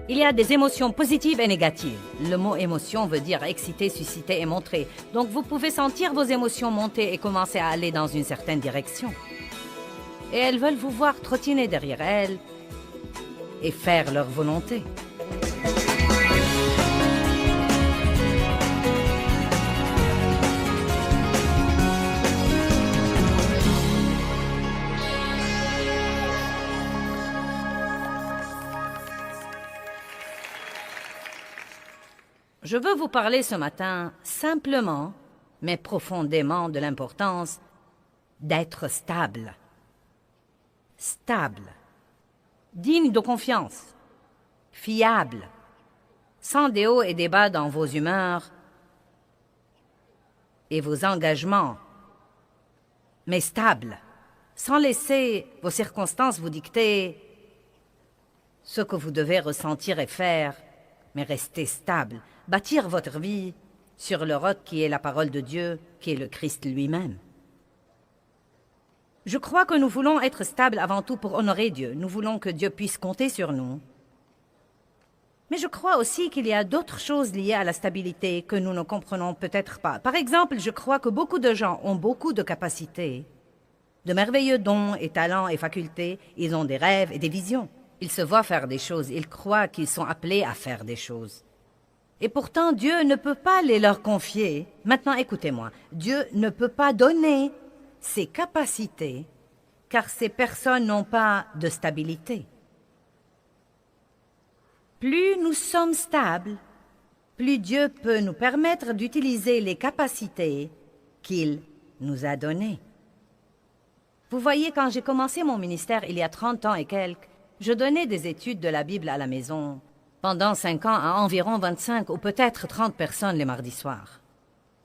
Il y a des émotions positives et négatives. Le mot émotion veut dire exciter, susciter et montrer. Donc vous pouvez sentir vos émotions monter et commencer à aller dans une certaine direction. Et elles veulent vous voir trottiner derrière elles et faire leur volonté. Je veux vous parler ce matin simplement, mais profondément de l'importance d'être stable. Stable, digne de confiance, fiable, sans des hauts et des bas dans vos humeurs et vos engagements, mais stable, sans laisser vos circonstances vous dicter ce que vous devez ressentir et faire, mais rester stable. Bâtir votre vie sur le roc qui est la parole de Dieu, qui est le Christ lui-même. Je crois que nous voulons être stables avant tout pour honorer Dieu. Nous voulons que Dieu puisse compter sur nous. Mais je crois aussi qu'il y a d'autres choses liées à la stabilité que nous ne comprenons peut-être pas. Par exemple, je crois que beaucoup de gens ont beaucoup de capacités, de merveilleux dons et talents et facultés. Ils ont des rêves et des visions. Ils se voient faire des choses. Ils croient qu'ils sont appelés à faire des choses. Et pourtant, Dieu ne peut pas les leur confier. Maintenant, écoutez-moi. Dieu ne peut pas donner ses capacités, car ces personnes n'ont pas de stabilité. Plus nous sommes stables, plus Dieu peut nous permettre d'utiliser les capacités qu'il nous a données. Vous voyez, quand j'ai commencé mon ministère il y a 30 ans et quelques, je donnais des études de la Bible à la maison, pendant 5 ans à environ 25 ou peut-être 30 personnes les mardis soirs.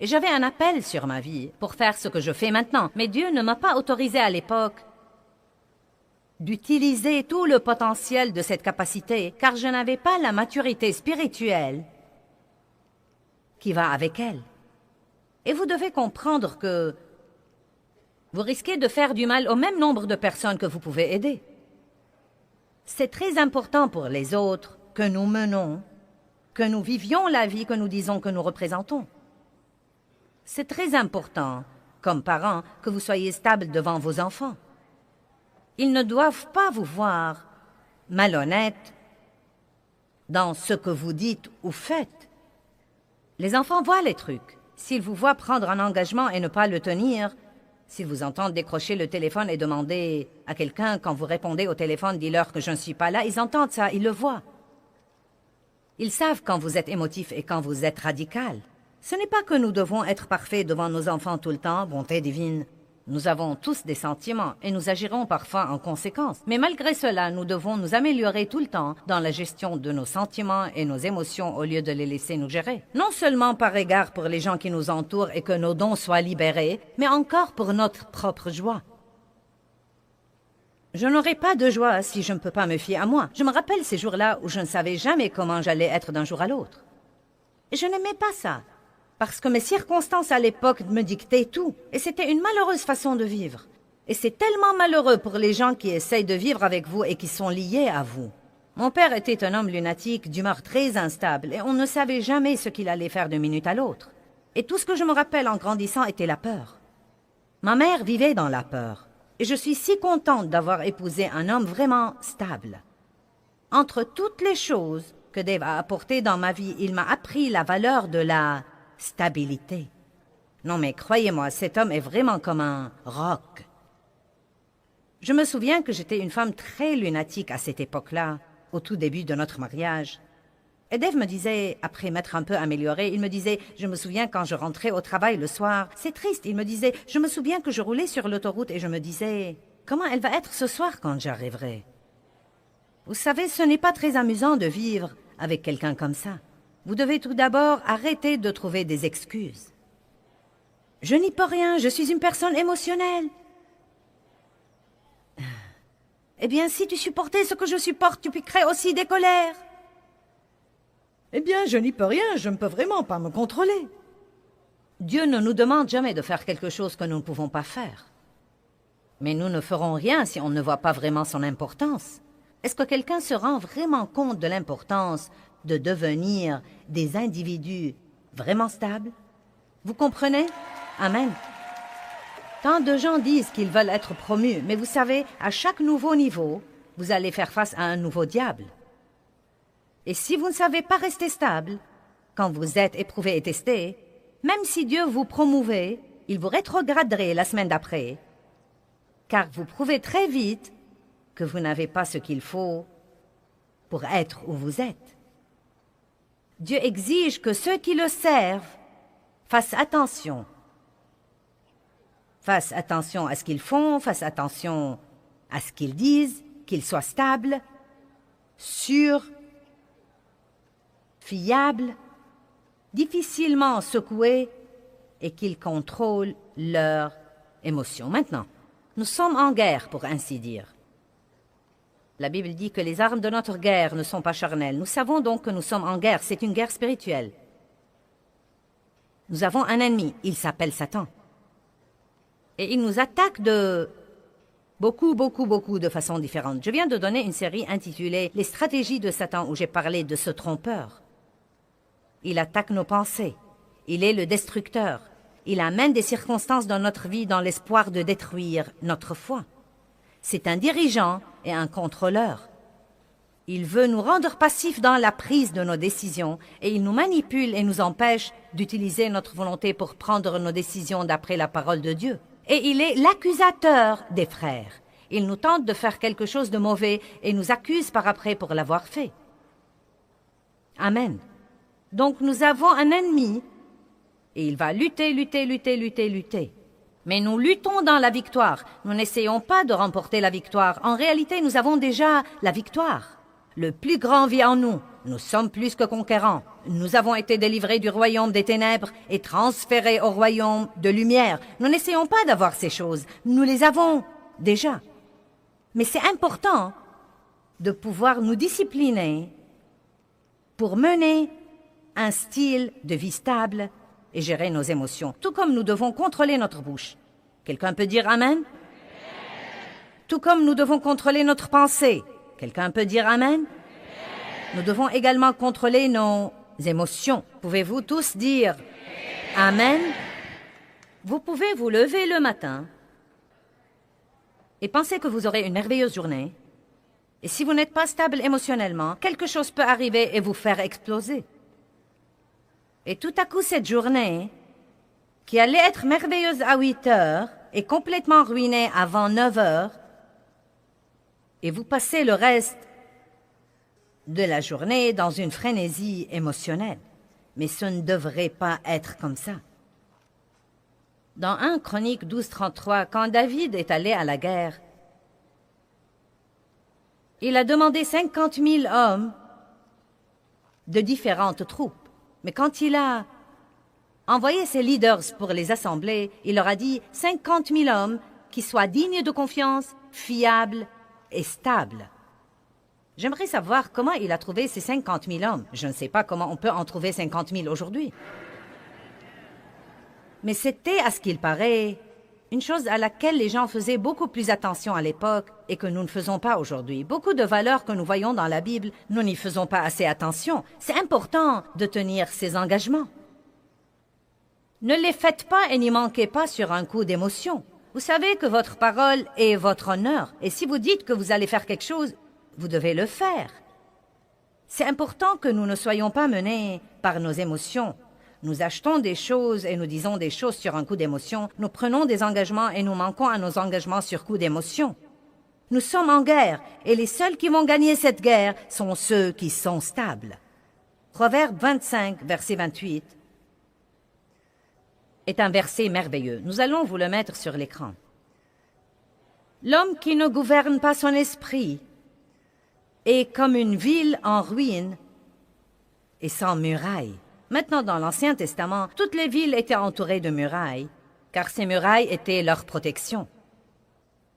Et j'avais un appel sur ma vie pour faire ce que je fais maintenant. Mais Dieu ne m'a pas autorisé à l'époque d'utiliser tout le potentiel de cette capacité, car je n'avais pas la maturité spirituelle qui va avec elle. Et vous devez comprendre que vous risquez de faire du mal au même nombre de personnes que vous pouvez aider. C'est très important pour les autres que nous menons, que nous vivions la vie que nous disons que nous représentons. C'est très important, comme parents, que vous soyez stables devant vos enfants. Ils ne doivent pas vous voir malhonnête dans ce que vous dites ou faites. Les enfants voient les trucs. S'ils vous voient prendre un engagement et ne pas le tenir, s'ils vous entendent décrocher le téléphone et demander à quelqu'un, quand vous répondez au téléphone, dis-leur que je ne suis pas là, ils entendent ça, ils le voient. Ils savent quand vous êtes émotif et quand vous êtes radical. Ce n'est pas que nous devons être parfaits devant nos enfants tout le temps, bonté divine. Nous avons tous des sentiments et nous agirons parfois en conséquence. Mais malgré cela, nous devons nous améliorer tout le temps dans la gestion de nos sentiments et nos émotions au lieu de les laisser nous gérer. Non seulement par égard pour les gens qui nous entourent et que nos dons soient libérés, mais encore pour notre propre joie. Je n'aurai pas de joie si je ne peux pas me fier à moi. Je me rappelle ces jours-là où je ne savais jamais comment j'allais être d'un jour à l'autre. Et je n'aimais pas ça, parce que mes circonstances à l'époque me dictaient tout, et c'était une malheureuse façon de vivre. Et c'est tellement malheureux pour les gens qui essayent de vivre avec vous et qui sont liés à vous. Mon père était un homme lunatique, d'humeur très instable, et on ne savait jamais ce qu'il allait faire d'une minute à l'autre. Et tout ce que je me rappelle en grandissant était la peur. Ma mère vivait dans la peur. Et je suis si contente d'avoir épousé un homme vraiment stable. Entre toutes les choses que Dave a apportées dans ma vie, il m'a appris la valeur de la stabilité. Non mais croyez-moi, cet homme est vraiment comme un roc. Je me souviens que j'étais une femme très lunatique à cette époque-là, au tout début de notre mariage. Et Dave me disait, après m'être un peu améliorée, il me disait, je me souviens quand je rentrais au travail le soir, c'est triste, il me disait, je me souviens que je roulais sur l'autoroute et je me disais, comment elle va être ce soir quand j'arriverai? Vous savez, ce n'est pas très amusant de vivre avec quelqu'un comme ça. Vous devez tout d'abord arrêter de trouver des excuses. Je n'y peux rien, je suis une personne émotionnelle. Eh bien, si tu supportais ce que je supporte, tu piquerais aussi des colères. Eh bien, je n'y peux rien, je ne peux vraiment pas me contrôler. Dieu ne nous demande jamais de faire quelque chose que nous ne pouvons pas faire. Mais nous ne ferons rien si on ne voit pas vraiment son importance. Dieu ne nous demande jamais de faire quelque chose que nous ne pouvons pas faire. Mais nous ne ferons rien si on ne voit pas vraiment son importance. Dieu ne nous demande jamais de faire quelque chose que nous ne pouvons pas faire. Mais nous ne ferons rien si on ne voit pas vraiment son importance. Mais nous ne ferons rien si on ne voit pas vraiment son importance. Mais nous ne ferons rien si on ne voit pas vraiment son importance. Mais nous ne ferons rien si on ne voit pas vraiment son importance. Est-ce que quelqu'un se rend vraiment compte de l'importance de devenir des individus vraiment stables? Vous comprenez? Amen. Tant de gens disent qu'ils veulent être promus, mais vous savez, à chaque nouveau niveau, vous allez faire face à un nouveau diable. Et si vous ne savez pas rester stable, quand vous êtes éprouvé et testé, même si Dieu vous promouvait, il vous rétrograderait la semaine d'après, car vous prouvez très vite que vous n'avez pas ce qu'il faut pour être où vous êtes. Dieu exige que ceux qui le servent fassent attention. Fassent attention à ce qu'ils font, fassent attention à ce qu'ils disent, qu'ils soient stables, sûrs, fiables, difficilement secoués et qu'ils contrôlent leurs émotions. Maintenant, nous sommes en guerre, pour ainsi dire. La Bible dit que les armes de notre guerre ne sont pas charnelles. Nous savons donc que nous sommes en guerre. C'est une guerre spirituelle. Nous avons un ennemi. Il s'appelle Satan. Et il nous attaque de beaucoup de façons différentes. Je viens de donner une série intitulée « Les stratégies de Satan » où j'ai parlé de ce trompeur. Il attaque nos pensées. Il est le destructeur. Il amène des circonstances dans notre vie dans l'espoir de détruire notre foi. C'est un dirigeant et un contrôleur. Il veut nous rendre passifs dans la prise de nos décisions et il nous manipule et nous empêche d'utiliser notre volonté pour prendre nos décisions d'après la parole de Dieu. Et il est l'accusateur des frères. Il nous tente de faire quelque chose de mauvais et nous accuse par après pour l'avoir fait. Amen. Donc nous avons un ennemi et il va lutter. Mais nous luttons dans la victoire. Nous n'essayons pas de remporter la victoire. En réalité, nous avons déjà la victoire. Le plus grand vit en nous. Nous sommes plus que conquérants. Nous avons été délivrés du royaume des ténèbres et transférés au royaume de lumière. Nous n'essayons pas d'avoir ces choses. Nous les avons déjà. Mais c'est important de pouvoir nous discipliner pour mener un style de vie stable et gérer nos émotions, tout comme nous devons contrôler notre bouche. Quelqu'un peut dire Amen? Tout comme nous devons contrôler notre pensée. Quelqu'un peut dire Amen? Nous devons également contrôler nos émotions. Pouvez-vous tous dire Amen? Vous pouvez vous lever le matin et penser que vous aurez une merveilleuse journée. Et si vous n'êtes pas stable émotionnellement, quelque chose peut arriver et vous faire exploser. Et tout à coup, cette journée, qui allait être merveilleuse à 8 heures, est complètement ruinée avant 9 heures, et vous passez le reste de la journée dans une frénésie émotionnelle. Mais ce ne devrait pas être comme ça. Dans 1 Chronique 12:33, quand David est allé à la guerre, il a demandé 50 000 hommes de différentes troupes. Mais quand il a envoyé ses leaders pour les assembler, il leur a dit 50 000 hommes qui soient dignes de confiance, fiables et stables. J'aimerais savoir comment il a trouvé ces 50 000 hommes. Je ne sais pas comment on peut en trouver 50 000 aujourd'hui. Mais c'était, à ce qu'il paraît, une chose à laquelle les gens faisaient beaucoup plus attention à l'époque et que nous ne faisons pas aujourd'hui. Beaucoup de valeurs que nous voyons dans la Bible, nous n'y faisons pas assez attention. C'est important de tenir ces engagements. Ne les faites pas et n'y manquez pas sur un coup d'émotion. Vous savez que votre parole est votre honneur. Et si vous dites que vous allez faire quelque chose, vous devez le faire. C'est important que nous ne soyons pas menés par nos émotions. Nous achetons des choses et nous disons des choses sur un coup d'émotion. Nous prenons des engagements et nous manquons à nos engagements sur coup d'émotion. Nous sommes en guerre et les seuls qui vont gagner cette guerre sont ceux qui sont stables. Proverbe 25, verset 28 est un verset merveilleux. Nous allons vous le mettre sur l'écran. L'homme qui ne gouverne pas son esprit est comme une ville en ruine et sans murailles. Maintenant, dans l'Ancien Testament, toutes les villes étaient entourées de murailles, car ces murailles étaient leur protection.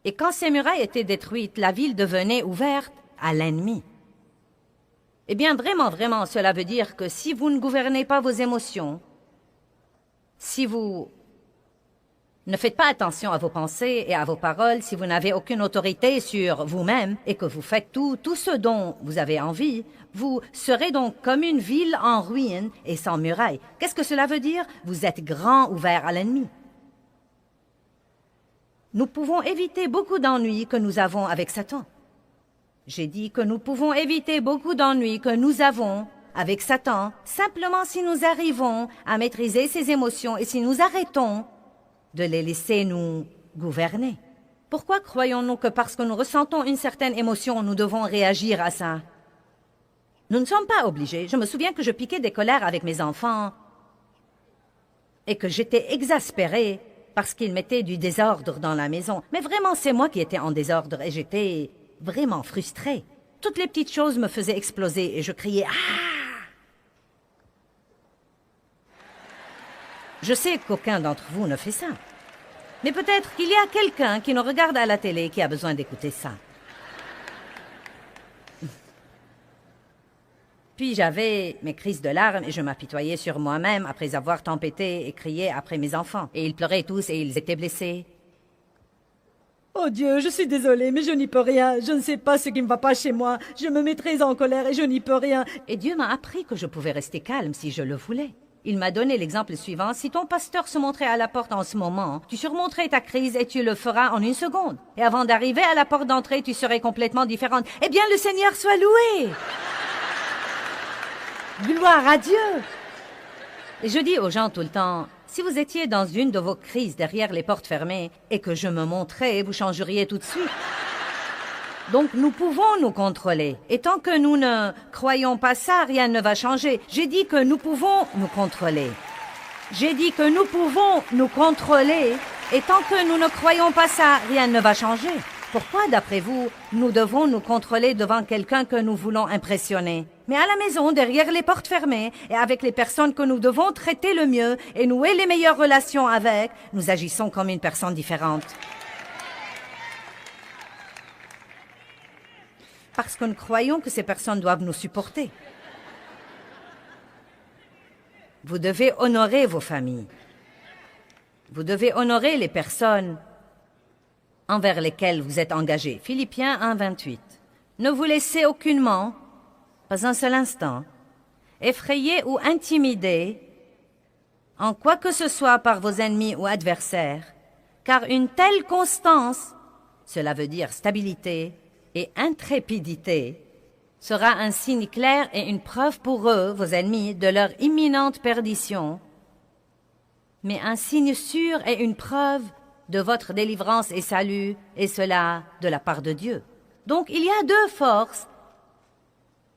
Et quand ces murailles étaient détruites, la ville devenait ouverte à l'ennemi. Eh bien, vraiment, cela veut dire que si vous ne gouvernez pas vos émotions, si vous Ne faites pas attention à vos pensées et à vos paroles si vous n'avez aucune autorité sur vous-même et que vous faites tout ce dont vous avez envie. Vous serez donc comme une ville en ruine et sans murailles. Qu'est-ce que cela veut dire? Vous êtes grand ouvert à l'ennemi. Nous pouvons éviter beaucoup d'ennuis que nous avons avec Satan. J'ai dit que nous pouvons éviter beaucoup d'ennuis que nous avons avec Satan simplement si nous arrivons à maîtriser ses émotions et si nous arrêtons de les laisser nous gouverner. Pourquoi croyons-nous que parce que nous ressentons une certaine émotion, nous devons réagir à ça? Nous ne sommes pas obligés. Je me souviens que je piquais des colères avec mes enfants et que j'étais exaspérée parce qu'ils mettaient du désordre dans la maison. Mais vraiment, c'est moi qui étais en désordre et j'étais vraiment frustrée. Toutes les petites choses me faisaient exploser et je criais « Ah !» Je sais qu'aucun d'entre vous ne fait ça. Mais peut-être qu'il y a quelqu'un qui nous regarde à la télé qui a besoin d'écouter ça. Puis j'avais mes crises de larmes et je m'apitoyais sur moi-même après avoir tempêté et crié après mes enfants. Et ils pleuraient tous et ils étaient blessés. Oh Dieu, je suis désolée, mais je n'y peux rien. Je ne sais pas ce qui ne va pas chez moi. Je me mets très en colère et je n'y peux rien. Et Dieu m'a appris que je pouvais rester calme si je le voulais. Il m'a donné l'exemple suivant. Si ton pasteur se montrait à la porte en ce moment, tu surmonterais ta crise et tu le feras en 1 seconde. Et avant d'arriver à la porte d'entrée, tu serais complètement différente. Eh bien, le Seigneur soit loué! Gloire à Dieu! Et je dis aux gens tout le temps, si vous étiez dans une de vos crises derrière les portes fermées et que je me montrais, vous changeriez tout de suite. Donc nous pouvons nous contrôler. Et tant que nous ne croyons pas ça, rien ne va changer. J'ai dit que nous pouvons nous contrôler. J'ai dit que nous pouvons nous contrôler. Et tant que nous ne croyons pas ça, rien ne va changer. Pourquoi, d'après vous, nous devons nous contrôler devant quelqu'un que nous voulons impressionner? Mais à la maison, derrière les portes fermées, et avec les personnes que nous devons traiter le mieux et nouer les meilleures relations avec, nous agissons comme une personne différente. Parce que nous croyons que ces personnes doivent nous supporter. Vous devez honorer vos familles. Vous devez honorer les personnes envers lesquelles vous êtes engagés. Philippiens 1, 28. Ne vous laissez aucunement, pas un seul instant, effrayer ou intimider en quoi que ce soit par vos ennemis ou adversaires, car une telle constance, cela veut dire stabilité et intrépidité, sera un signe clair et une preuve pour eux, vos ennemis, de leur imminente perdition, mais un signe sûr et une preuve de votre délivrance et salut, et cela de la part de Dieu. Donc il y a 2 forces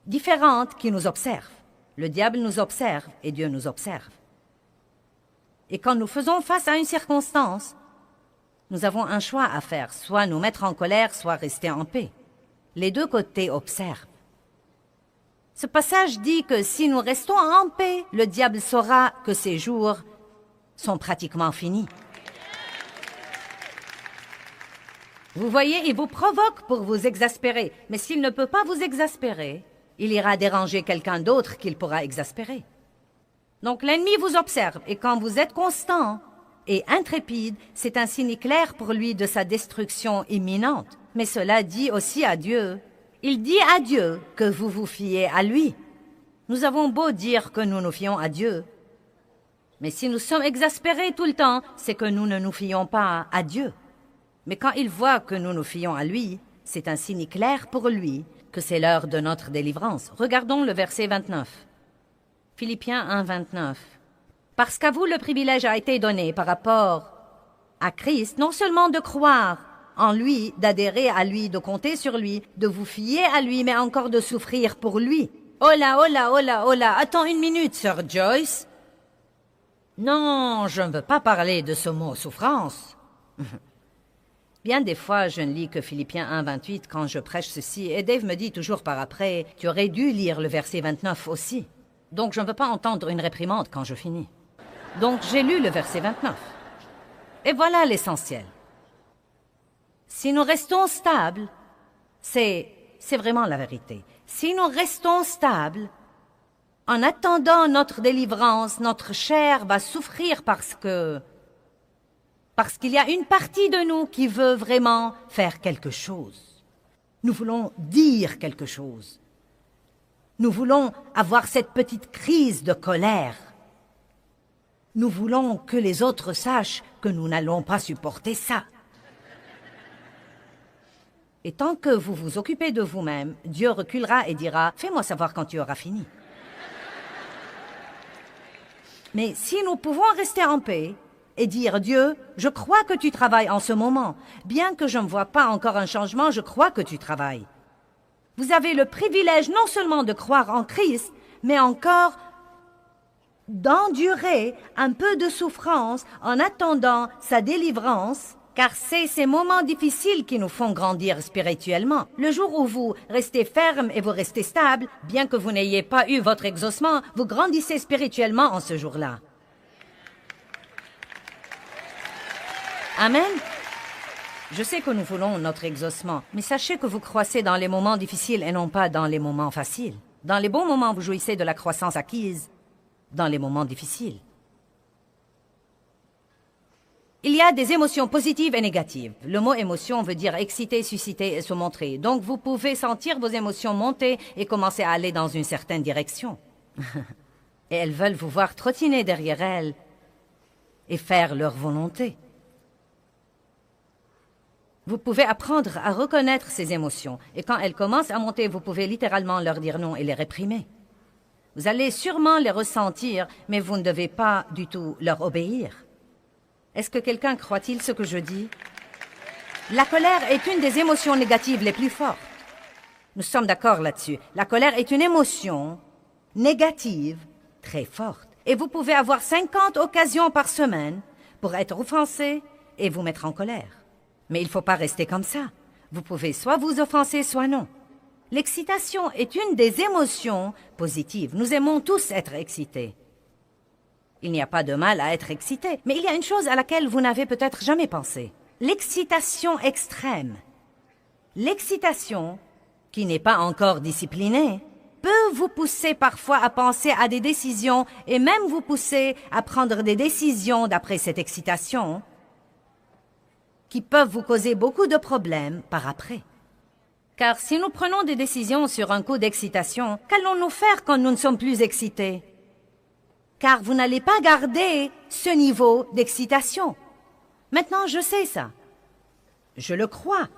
différentes qui nous observent. Le diable nous observe et Dieu nous observe. Et quand nous faisons face à une circonstance, nous avons un choix à faire, soit nous mettre en colère, soit rester en paix. Les 2 côtés observent. Ce passage dit que si nous restons en paix, le diable saura que ses jours sont pratiquement finis. Vous voyez, il vous provoque pour vous exaspérer, mais s'il ne peut pas vous exaspérer, il ira déranger quelqu'un d'autre qu'il pourra exaspérer. Donc l'ennemi vous observe, et quand vous êtes constant et intrépide, c'est un signe clair pour lui de sa destruction imminente. Mais cela dit aussi à Dieu. Il dit à Dieu que vous vous fiez à lui. Nous avons beau dire que nous nous fions à Dieu, mais si nous sommes exaspérés tout le temps, c'est que nous ne nous fions pas à Dieu. Mais quand il voit que nous nous fions à lui, c'est un signe clair pour lui que c'est l'heure de notre délivrance. Regardons le verset 29. Philippiens 1, 29. Parce qu'à vous le privilège a été donné par rapport à Christ, non seulement de croire en lui, d'adhérer à lui, de compter sur lui, de vous fier à lui, mais encore de souffrir pour lui. Oh là, oh là, oh là, oh là, attends une minute, Sir Joyce. Non, je ne veux pas parler de ce mot souffrance. Bien des fois, je ne lis que Philippiens 1, 28 quand je prêche ceci, et Dave me dit toujours par après, tu aurais dû lire le verset 29 aussi. Donc je ne veux pas entendre une réprimande quand je finis. Donc j'ai lu le verset 29. Et voilà l'essentiel. Si nous restons stables, c'est vraiment la vérité. Si nous restons stables, en attendant notre délivrance, notre chair va souffrir parce Parce qu'il y a une partie de nous qui veut vraiment faire quelque chose. Nous voulons dire quelque chose. Nous voulons avoir cette petite crise de colère. Nous voulons que les autres sachent que nous n'allons pas supporter ça. Et tant que vous vous occupez de vous-même, Dieu reculera et dira « Fais-moi savoir quand tu auras fini. » Mais si nous pouvons rester en paix et dire « Dieu, je crois que tu travailles en ce moment. Bien que je ne vois pas encore un changement, je crois que tu travailles. » Vous avez le privilège non seulement de croire en Christ, mais encore d'endurer un peu de souffrance en attendant sa délivrance, car c'est ces moments difficiles qui nous font grandir spirituellement. Le jour où vous restez ferme et vous restez stable, bien que vous n'ayez pas eu votre exaucement, vous grandissez spirituellement en ce jour-là. Amen. Je sais que nous voulons notre exaucement, mais sachez que vous croissez dans les moments difficiles et non pas dans les moments faciles. Dans les bons moments, vous jouissez de la croissance acquise dans les moments difficiles. Il y a des émotions positives et négatives. Le mot émotion veut dire exciter, susciter et se montrer. Donc vous pouvez sentir vos émotions monter et commencer à aller dans une certaine direction. Et elles veulent vous voir trottiner derrière elles et faire leur volonté. Vous pouvez apprendre à reconnaître ces émotions. Et quand elles commencent à monter, vous pouvez littéralement leur dire non et les réprimer. Vous allez sûrement les ressentir, mais vous ne devez pas du tout leur obéir. Est-ce que quelqu'un croit-il ce que je dis? La colère est une des émotions négatives les plus fortes. Nous sommes d'accord là-dessus. La colère est une émotion négative très forte. Et vous pouvez avoir 50 occasions par semaine pour être offensé et vous mettre en colère. Mais il ne faut pas rester comme ça. Vous pouvez soit vous offenser, soit non. L'excitation est une des émotions positives. Nous aimons tous être excités. Il n'y a pas de mal à être excité, mais il y a une chose à laquelle vous n'avez peut-être jamais pensé. L'excitation extrême. L'excitation, qui n'est pas encore disciplinée, peut vous pousser parfois à penser à des décisions et même vous pousser à prendre des décisions d'après cette excitation qui peuvent vous causer beaucoup de problèmes par après. Car si nous prenons des décisions sur un coup d'excitation, qu'allons-nous faire quand nous ne sommes plus excités? Car vous n'allez pas garder ce niveau d'excitation. Maintenant, je sais ça. Je le crois.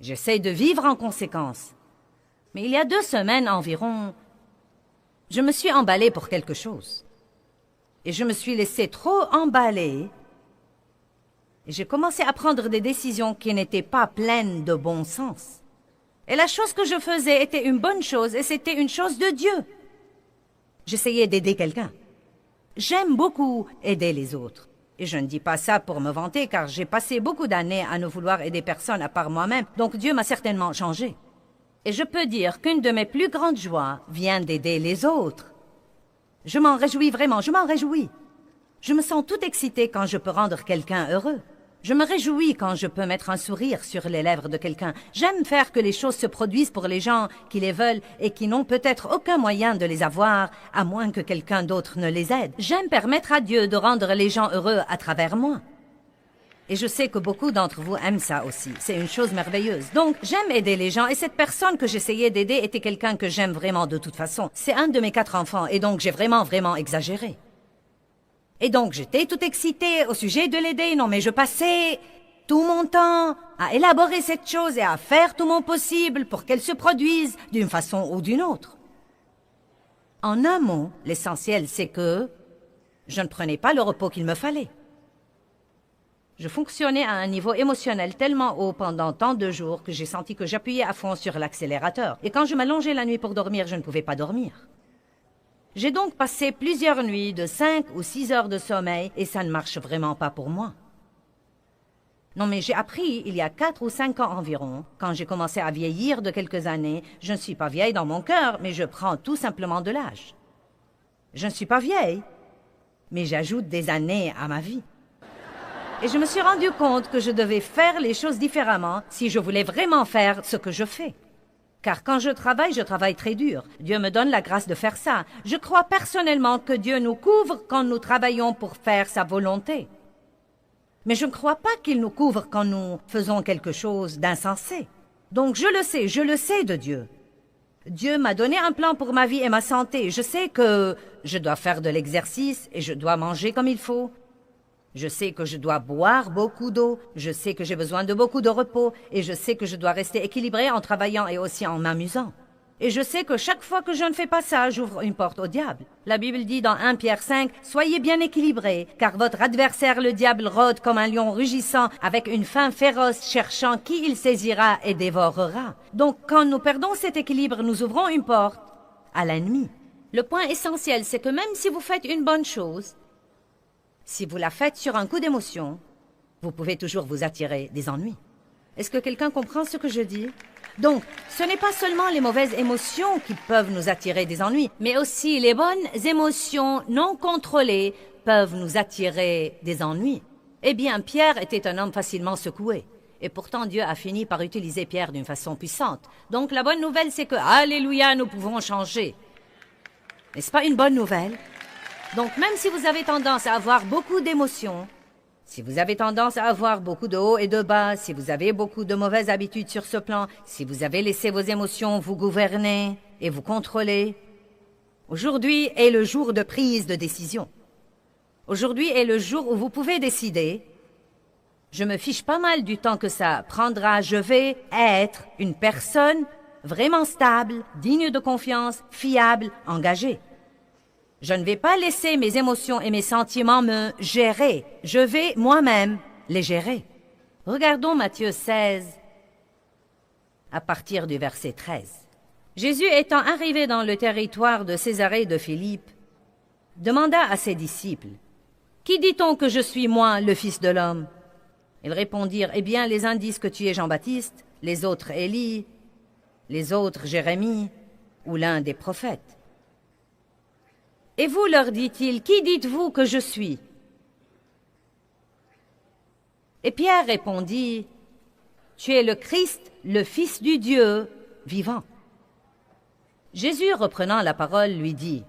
J'essaie de vivre en conséquence. Mais il y a 2 semaines environ, je me suis emballée pour quelque chose. Et je me suis laissée trop emballer. Et j'ai commencé à prendre des décisions qui n'étaient pas pleines de bon sens. Et la chose que je faisais était une bonne chose et c'était une chose de Dieu. J'essayais d'aider quelqu'un. J'aime beaucoup aider les autres. Et je ne dis pas ça pour me vanter car j'ai passé beaucoup d'années à ne vouloir aider personne à part moi-même. Donc Dieu m'a certainement changé. Et je peux dire qu'une de mes plus grandes joies vient d'aider les autres. Je m'en réjouis vraiment, je m'en réjouis. Je me sens tout excitée quand je peux rendre quelqu'un heureux. Je me réjouis quand je peux mettre un sourire sur les lèvres de quelqu'un. J'aime faire que les choses se produisent pour les gens qui les veulent et qui n'ont peut-être aucun moyen de les avoir, à moins que quelqu'un d'autre ne les aide. J'aime permettre à Dieu de rendre les gens heureux à travers moi. Et je sais que beaucoup d'entre vous aiment ça aussi. C'est une chose merveilleuse. Donc, j'aime aider les gens et cette personne que j'essayais d'aider était quelqu'un que j'aime vraiment de toute façon. C'est un de mes 4 enfants et donc j'ai vraiment exagéré. Et donc, j'étais toute excitée au sujet de l'aider. Non, mais je passais tout mon temps à élaborer cette chose et à faire tout mon possible pour qu'elle se produise d'une façon ou d'une autre. En un mot, l'essentiel, c'est que je ne prenais pas le repos qu'il me fallait. Je fonctionnais à un niveau émotionnel tellement haut pendant tant de jours que j'ai senti que j'appuyais à fond sur l'accélérateur. Et quand je m'allongeais la nuit pour dormir, je ne pouvais pas dormir. J'ai donc passé plusieurs nuits de 5 ou 6 heures de sommeil et ça ne marche vraiment pas pour moi. Non, mais j'ai appris il y a 4 ou 5 ans environ, quand j'ai commencé à vieillir de quelques années, je ne suis pas vieille dans mon cœur, mais je prends tout simplement de l'âge. Je ne suis pas vieille, mais j'ajoute des années à ma vie. Et je me suis rendu compte que je devais faire les choses différemment si je voulais vraiment faire ce que je fais. Car quand je travaille très dur. Dieu me donne la grâce de faire ça. Je crois personnellement que Dieu nous couvre quand nous travaillons pour faire sa volonté. Mais je ne crois pas qu'il nous couvre quand nous faisons quelque chose d'insensé. Donc je le sais de Dieu. Dieu m'a donné un plan pour ma vie et ma santé. Je sais que je dois faire de l'exercice et je dois manger comme il faut. Je sais que je dois boire beaucoup d'eau. Je sais que j'ai besoin de beaucoup de repos. Et je sais que je dois rester équilibré en travaillant et aussi en m'amusant. Et je sais que chaque fois que je ne fais pas ça, j'ouvre une porte au diable. La Bible dit dans 1 Pierre 5, « Soyez bien équilibrés, car votre adversaire le diable rôde comme un lion rugissant, avec une faim féroce, cherchant qui il saisira et dévorera. » Donc quand nous perdons cet équilibre, nous ouvrons une porte à l'ennemi. Le point essentiel, c'est que même si vous faites une bonne chose, si vous la faites sur un coup d'émotion, vous pouvez toujours vous attirer des ennuis. Est-ce que quelqu'un comprend ce que je dis? Donc, ce n'est pas seulement les mauvaises émotions qui peuvent nous attirer des ennuis, mais aussi les bonnes émotions non contrôlées peuvent nous attirer des ennuis. Eh bien, Pierre était un homme facilement secoué. Et pourtant, Dieu a fini par utiliser Pierre d'une façon puissante. Donc, la bonne nouvelle, c'est que, alléluia, nous pouvons changer. N'est-ce pas une bonne nouvelle? Donc, même si vous avez tendance à avoir beaucoup d'émotions, si vous avez tendance à avoir beaucoup de hauts et de bas, si vous avez beaucoup de mauvaises habitudes sur ce plan, si vous avez laissé vos émotions vous gouverner et vous contrôler, aujourd'hui est le jour de prise de décision. Aujourd'hui est le jour où vous pouvez décider. Je me fiche pas mal du temps que ça prendra. Je vais être une personne vraiment stable, digne de confiance, fiable, engagée. Je ne vais pas laisser mes émotions et mes sentiments me gérer. Je vais moi-même les gérer. Regardons Matthieu 16, à partir du verset 13. Jésus étant arrivé dans le territoire de Césarée de Philippe, demanda à ses disciples, « Qui dit-on que je suis moi, le Fils de l'homme » Ils répondirent, « Eh bien, les uns disent que tu es Jean-Baptiste, les autres Élie, les autres Jérémie, ou l'un des prophètes. » Et vous, leur dit-il, qui dites-vous que je suis? Et Pierre répondit, tu es le Christ, le Fils du Dieu vivant. Jésus, reprenant la parole, lui dit,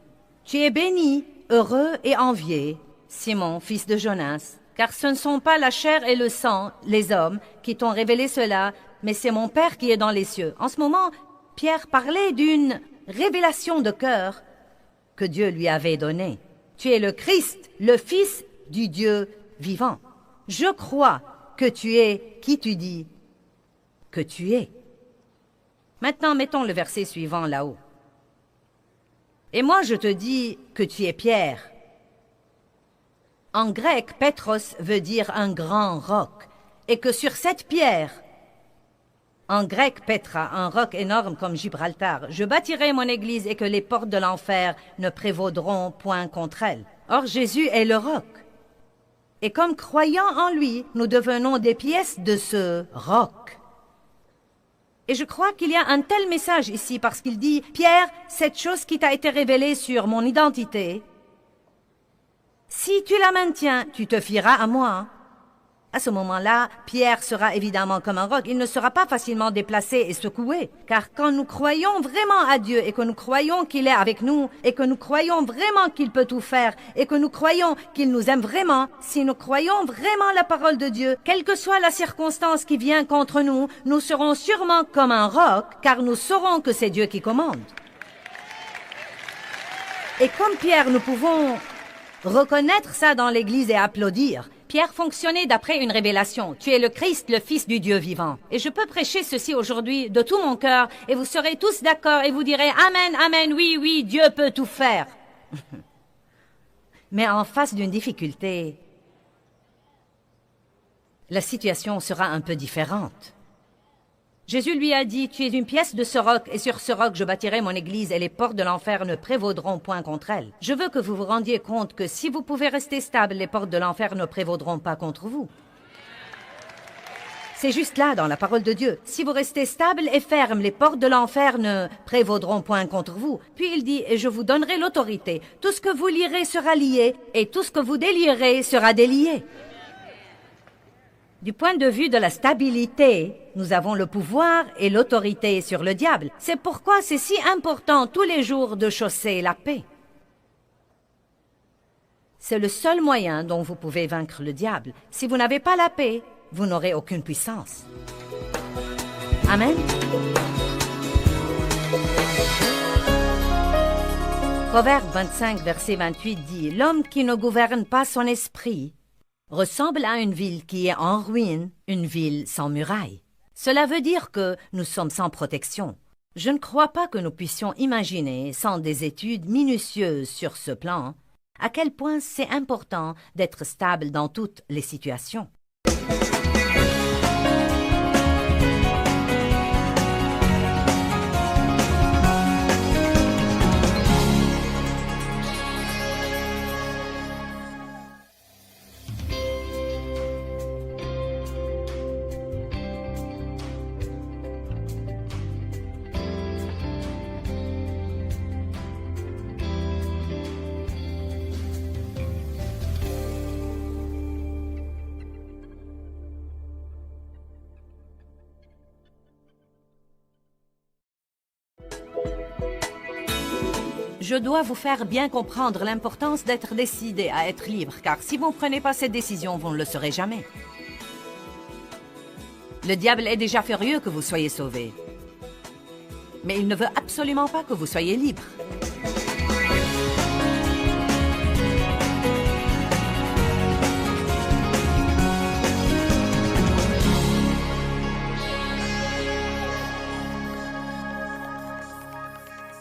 tu es béni, heureux et envié, Simon, fils de Jonas, car ce ne sont pas la chair et le sang, les hommes, qui t'ont révélé cela, mais c'est mon Père qui est dans les cieux. En ce moment, Pierre parlait d'une révélation de cœur que Dieu lui avait donnée. Tu es le Christ, le Fils du Dieu vivant. Je crois que tu es qui tu dis que tu es. Maintenant, mettons le verset suivant là-haut. Et moi, je te dis que tu es Pierre. En grec, Pétros veut dire un grand roc, et que sur cette pierre, en grec, Petra, un roc énorme comme Gibraltar, je bâtirai mon église et que les portes de l'enfer ne prévaudront point contre elle. Or, Jésus est le roc. Et comme croyant en lui, nous devenons des pièces de ce roc. Et je crois qu'il y a un tel message ici parce qu'il dit, Pierre, cette chose qui t'a été révélée sur mon identité, si tu la maintiens, tu te fieras à moi. À ce moment-là, Pierre sera évidemment comme un roc. Il ne sera pas facilement déplacé et secoué. Car quand nous croyons vraiment à Dieu et que nous croyons qu'il est avec nous et que nous croyons vraiment qu'il peut tout faire et que nous croyons qu'il nous aime vraiment, si nous croyons vraiment la parole de Dieu, quelle que soit la circonstance qui vient contre nous, nous serons sûrement comme un roc car nous saurons que c'est Dieu qui commande. Et comme Pierre, nous pouvons reconnaître ça dans l'Église et applaudir. Pierre fonctionnait d'après une révélation. Tu es le Christ, le Fils du Dieu vivant. Et je peux prêcher ceci aujourd'hui de tout mon cœur et vous serez tous d'accord et vous direz Amen, Amen, oui, oui, Dieu peut tout faire. Mais en face d'une difficulté, la situation sera un peu différente. Jésus lui a dit, tu es une pièce de ce roc, et sur ce roc je bâtirai mon église, et les portes de l'enfer ne prévaudront point contre elle. Je veux que vous vous rendiez compte que si vous pouvez rester stable, les portes de l'enfer ne prévaudront pas contre vous. C'est juste là, dans la parole de Dieu. Si vous restez stable et ferme, les portes de l'enfer ne prévaudront point contre vous. Puis il dit, et je vous donnerai l'autorité. Tout ce que vous lierez sera lié, et tout ce que vous délierez sera délié. Du point de vue de la stabilité, nous avons le pouvoir et l'autorité sur le diable. C'est pourquoi c'est si important tous les jours de chausser la paix. C'est le seul moyen dont vous pouvez vaincre le diable. Si vous n'avez pas la paix, vous n'aurez aucune puissance. Amen. Proverbe 25, verset 28 dit « L'homme qui ne gouverne pas son esprit ressemble à une ville qui est en ruine, une ville sans murailles. » Cela veut dire que nous sommes sans protection. Je ne crois pas que nous puissions imaginer, sans des études minutieuses sur ce plan, à quel point c'est important d'être stable dans toutes les situations. Je dois vous faire bien comprendre l'importance d'être décidé à être libre, car si vous ne prenez pas cette décision, vous ne le serez jamais. Le diable est déjà furieux que vous soyez sauvés. Mais il ne veut absolument pas que vous soyez libre.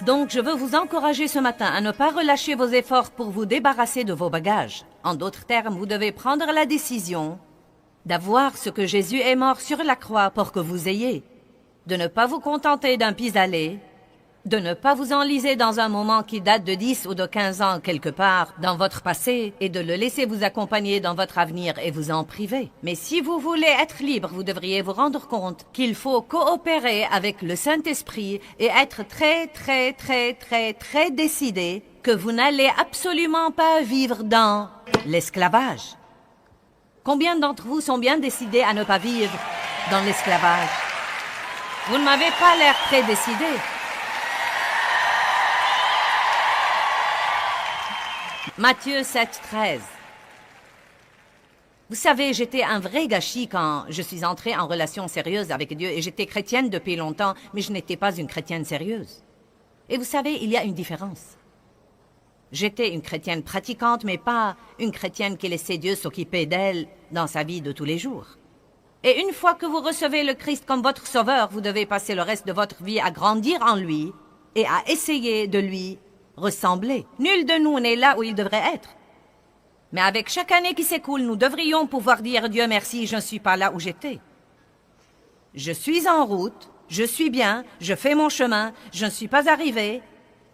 Donc, je veux vous encourager ce matin à ne pas relâcher vos efforts pour vous débarrasser de vos bagages. En d'autres termes, vous devez prendre la décision d'avoir ce que Jésus est mort sur la croix pour que vous ayez. De ne pas vous contenter d'un pis-aller, de ne pas vous enliser dans un moment qui date de 10 ou de 15 ans quelque part dans votre passé et de le laisser vous accompagner dans votre avenir et vous en priver. Mais si vous voulez être libre, vous devriez vous rendre compte qu'il faut coopérer avec le Saint-Esprit et être très décidé que vous n'allez absolument pas vivre dans l'esclavage. Combien d'entre vous sont bien décidés à ne pas vivre dans l'esclavage? Vous ne m'avez pas l'air très décidé. Matthieu 7, 13. Vous savez, j'étais un vrai gâchis quand je suis entrée en relation sérieuse avec Dieu et j'étais chrétienne depuis longtemps, mais je n'étais pas une chrétienne sérieuse. Et vous savez, il y a une différence. J'étais une chrétienne pratiquante, mais pas une chrétienne qui laissait Dieu s'occuper d'elle dans sa vie de tous les jours. Et une fois que vous recevez le Christ comme votre sauveur, vous devez passer le reste de votre vie à grandir en lui et à essayer de lui ressembler. Nul de nous n'est là où il devrait être. Mais avec chaque année qui s'écoule, nous devrions pouvoir dire « Dieu merci, je ne suis pas là où j'étais. Je suis en route, je suis bien, je fais mon chemin, je ne suis pas arrivé,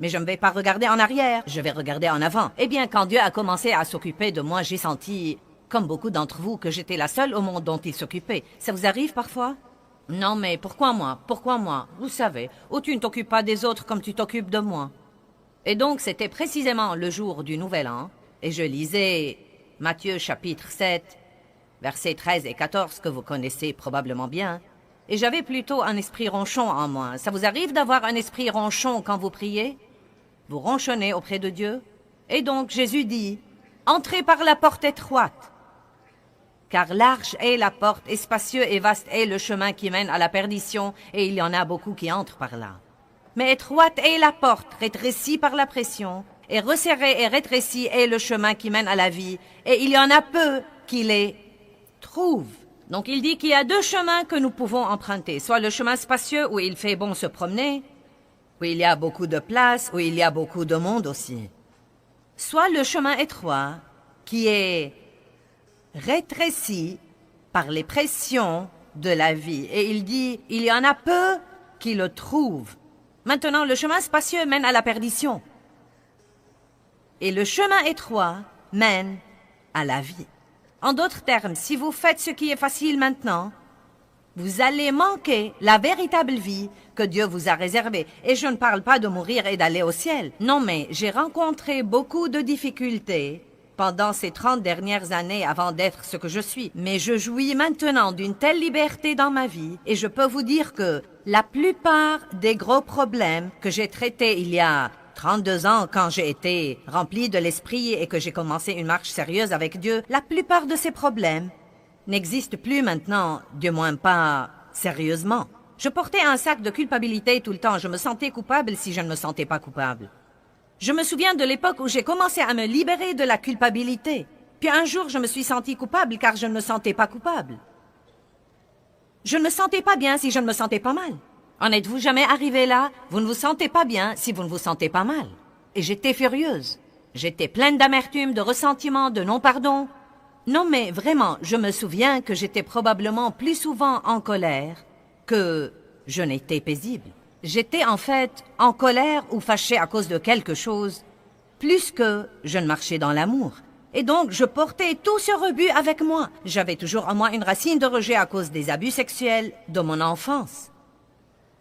mais je ne vais pas regarder en arrière, je vais regarder en avant. » Eh bien, quand Dieu a commencé à s'occuper de moi, j'ai senti, comme beaucoup d'entre vous, que j'étais la seule au monde dont il s'occupait. Ça vous arrive parfois? Non, mais pourquoi moi? Pourquoi moi? Vous savez, ou tu ne t'occupes pas des autres comme tu t'occupes de moi. Et donc, c'était précisément le jour du Nouvel An, et je lisais Matthieu chapitre 7, versets 13 et 14, que vous connaissez probablement bien, et j'avais plutôt un esprit ronchon en moi. Ça vous arrive d'avoir un esprit ronchon quand vous priez? Vous ronchonnez auprès de Dieu? Et donc, Jésus dit, « Entrez par la porte étroite, car large est la porte, et spacieux et vaste est le chemin qui mène à la perdition, et il y en a beaucoup qui entrent par là. Mais étroite est la porte, rétrécie par la pression, et resserrée et rétrécie est le chemin qui mène à la vie, et il y en a peu qui les trouvent. » Donc il dit qu'il y a deux chemins que nous pouvons emprunter, soit le chemin spacieux où il fait bon se promener, où il y a beaucoup de place, où il y a beaucoup de monde aussi, soit le chemin étroit qui est rétréci par les pressions de la vie. Et il dit, il y en a peu qui le trouvent. Maintenant, le chemin spacieux mène à la perdition. Et le chemin étroit mène à la vie. En d'autres termes, si vous faites ce qui est facile maintenant, vous allez manquer la véritable vie que Dieu vous a réservée. Et je ne parle pas de mourir et d'aller au ciel. Non, mais j'ai rencontré beaucoup de difficultés pendant ces 30 dernières années avant d'être ce que je suis. Mais je jouis maintenant d'une telle liberté dans ma vie et je peux vous dire que la plupart des gros problèmes que j'ai traités il y a 32 ans quand j'ai été rempli de l'esprit et que j'ai commencé une marche sérieuse avec Dieu, la plupart de ces problèmes n'existent plus maintenant, du moins pas sérieusement. Je portais un sac de culpabilité tout le temps. Je me sentais coupable si je ne me sentais pas coupable. Je me souviens de l'époque où j'ai commencé à me libérer de la culpabilité. Puis un jour, je me suis sentie coupable car je ne me sentais pas coupable. Je ne me sentais pas bien si je ne me sentais pas mal. En êtes-vous jamais arrivé là? Vous ne vous sentez pas bien si vous ne vous sentez pas mal. Et j'étais furieuse. J'étais pleine d'amertume, de ressentiment, de non-pardon. Non mais vraiment, je me souviens que j'étais probablement plus souvent en colère que je n'étais paisible. J'étais en fait en colère ou fâchée à cause de quelque chose, plus que je ne marchais dans l'amour. Et donc, je portais tout ce rebut avec moi. J'avais toujours en moi une racine de rejet à cause des abus sexuels de mon enfance.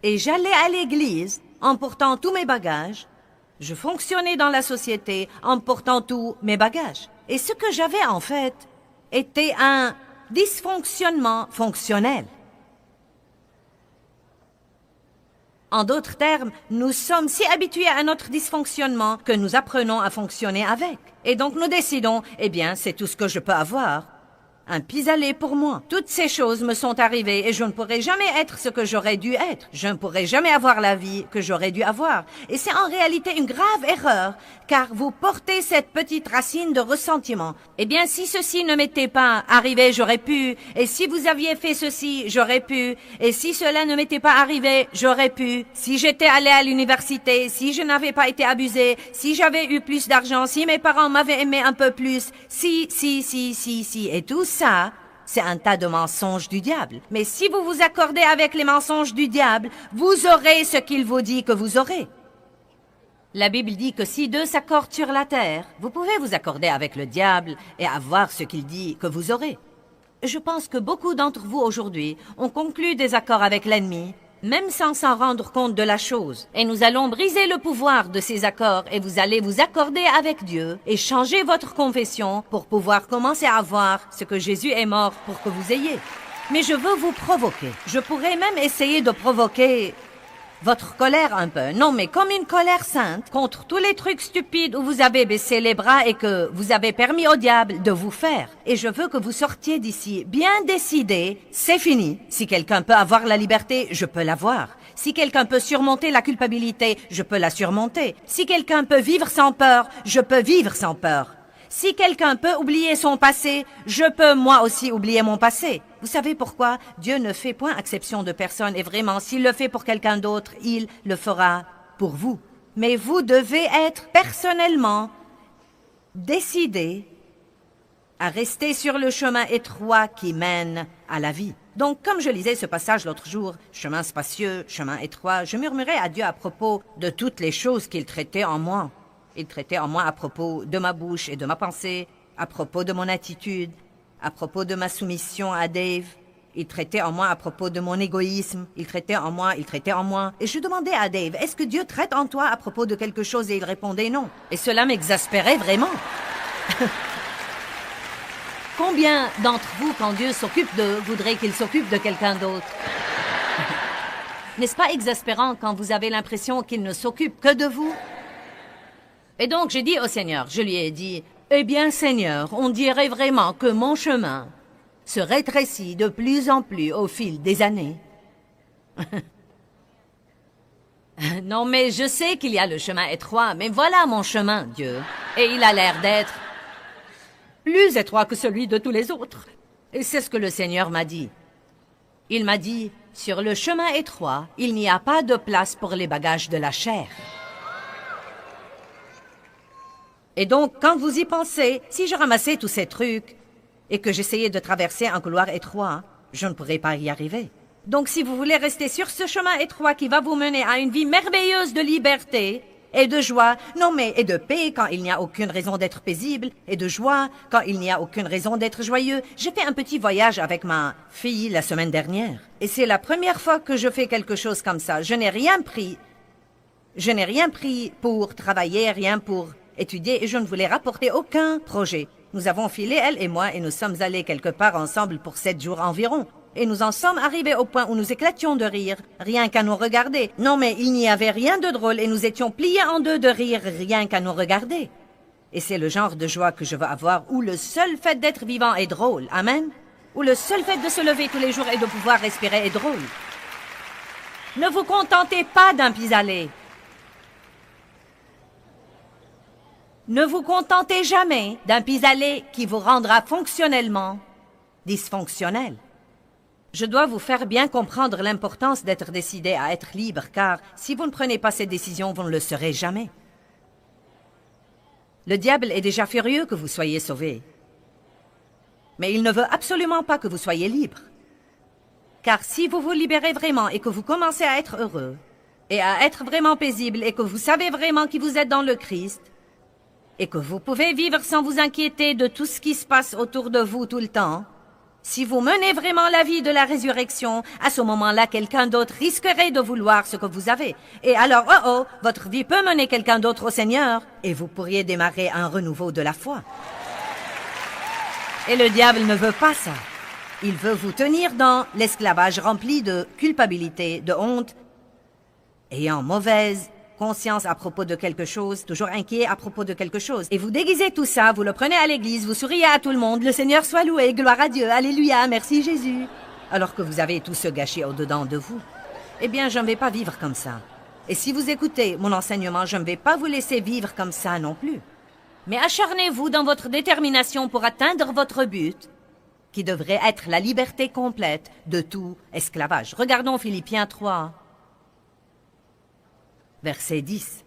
Et j'allais à l'église en portant tous mes bagages. Je fonctionnais dans la société en portant tous mes bagages. Et ce que j'avais en fait était un dysfonctionnement fonctionnel. En d'autres termes, nous sommes si habitués à notre dysfonctionnement que nous apprenons à fonctionner avec. Et donc nous décidons, eh bien, c'est tout ce que je peux avoir. Un pis-aller pour moi. Toutes ces choses me sont arrivées et je ne pourrai jamais être ce que j'aurais dû être. Je ne pourrai jamais avoir la vie que j'aurais dû avoir. Et c'est en réalité une grave erreur, car vous portez cette petite racine de ressentiment. Eh bien, si ceci ne m'était pas arrivé, j'aurais pu. Et si vous aviez fait ceci, j'aurais pu. Et si cela ne m'était pas arrivé, j'aurais pu. Si j'étais allé à l'université, si je n'avais pas été abusé, si j'avais eu plus d'argent, si mes parents m'avaient aimé un peu plus, si. Et tout ça, c'est un tas de mensonges du diable. Mais si vous vous accordez avec les mensonges du diable, vous aurez ce qu'il vous dit que vous aurez. La Bible dit que si deux s'accordent sur la terre, vous pouvez vous accorder avec le diable et avoir ce qu'il dit que vous aurez. Je pense que beaucoup d'entre vous aujourd'hui ont conclu des accords avec l'ennemi, même sans s'en rendre compte de la chose. Et nous allons briser le pouvoir de ces accords et vous allez vous accorder avec Dieu et changer votre confession pour pouvoir commencer à voir ce que Jésus est mort pour que vous ayez. Mais je veux vous provoquer. Je pourrais même essayer de provoquer votre colère un peu. Non, mais comme une colère sainte contre tous les trucs stupides où vous avez baissé les bras et que vous avez permis au diable de vous faire. Et je veux que vous sortiez d'ici bien décidé, c'est fini. Si quelqu'un peut avoir la liberté, je peux l'avoir. Si quelqu'un peut surmonter la culpabilité, je peux la surmonter. Si quelqu'un peut vivre sans peur, je peux vivre sans peur. Si quelqu'un peut oublier son passé, je peux moi aussi oublier mon passé. Vous savez pourquoi? Dieu ne fait point exception de personne et vraiment, s'il le fait pour quelqu'un d'autre, il le fera pour vous. Mais vous devez être personnellement décidé à rester sur le chemin étroit qui mène à la vie. Donc, comme je lisais ce passage l'autre jour, chemin spacieux, chemin étroit, je murmurais à Dieu à propos de toutes les choses qu'il traitait en moi. Il traitait en moi à propos de ma bouche et de ma pensée, à propos de mon attitude, à propos de ma soumission à Dave. Il traitait en moi à propos de mon égoïsme. Il traitait en moi. Et je demandais à Dave, est-ce que Dieu traite en toi à propos de quelque chose? Et il répondait non. Et cela m'exaspérait vraiment. Combien d'entre vous, quand Dieu s'occupe d'eux, voudraient qu'il s'occupe de quelqu'un d'autre? N'est-ce pas exaspérant quand vous avez l'impression qu'il ne s'occupe que de vous? Et donc, j'ai dit au Seigneur, je lui ai dit, « Eh bien, Seigneur, on dirait vraiment que mon chemin se rétrécit de plus en plus au fil des années. » Non, mais je sais qu'il y a le chemin étroit, mais voilà mon chemin, Dieu. Et il a l'air d'être plus étroit que celui de tous les autres. Et c'est ce que le Seigneur m'a dit. Il m'a dit, « Sur le chemin étroit, il n'y a pas de place pour les bagages de la chair. » Et donc, quand vous y pensez, si je ramassais tous ces trucs et que j'essayais de traverser un couloir étroit, je ne pourrais pas y arriver. Donc, si vous voulez rester sur ce chemin étroit qui va vous mener à une vie merveilleuse de liberté et de joie, non mais et de paix quand il n'y a aucune raison d'être paisible, et de joie quand il n'y a aucune raison d'être joyeux. J'ai fait un petit voyage avec ma fille la semaine dernière. Et c'est la première fois que je fais quelque chose comme ça. Je n'ai rien pris pour travailler, rien pour étudier et je ne voulais rapporter aucun projet. Nous avons filé, elle et moi, et nous sommes allés quelque part ensemble pour 7 jours environ. Et nous en sommes arrivés au point où nous éclations de rire, rien qu'à nous regarder. Non, mais il n'y avait rien de drôle et nous étions pliés en deux de rire, rien qu'à nous regarder. Et c'est le genre de joie que je veux avoir, où le seul fait d'être vivant est drôle. Amen. Où le seul fait de se lever tous les jours et de pouvoir respirer est drôle. Ne vous contentez pas d'un pis-aller. Ne vous contentez jamais d'un pis-aller qui vous rendra fonctionnellement dysfonctionnel. Je dois vous faire bien comprendre l'importance d'être décidé à être libre, car si vous ne prenez pas cette décision, vous ne le serez jamais. Le diable est déjà furieux que vous soyez sauvés. Mais il ne veut absolument pas que vous soyez libre. Car si vous vous libérez vraiment et que vous commencez à être heureux, et à être vraiment paisible, et que vous savez vraiment qui vous êtes dans le Christ, et que vous pouvez vivre sans vous inquiéter de tout ce qui se passe autour de vous tout le temps, si vous menez vraiment la vie de la résurrection, à ce moment-là, quelqu'un d'autre risquerait de vouloir ce que vous avez. Et alors, votre vie peut mener quelqu'un d'autre au Seigneur, et vous pourriez démarrer un renouveau de la foi. Et le diable ne veut pas ça. Il veut vous tenir dans l'esclavage rempli de culpabilité, de honte, ayant mauvaise conscience à propos de quelque chose, toujours inquiet à propos de quelque chose. Et vous déguisez tout ça, vous le prenez à l'église, vous souriez à tout le monde, le Seigneur soit loué, gloire à Dieu, alléluia, merci Jésus. Alors que vous avez tout ce gâché au-dedans de vous. Eh bien, je ne vais pas vivre comme ça. Et si vous écoutez mon enseignement, je ne vais pas vous laisser vivre comme ça non plus. Mais acharnez-vous dans votre détermination pour atteindre votre but, qui devrait être la liberté complète de tout esclavage. Regardons Philippiens 3. Verset 10.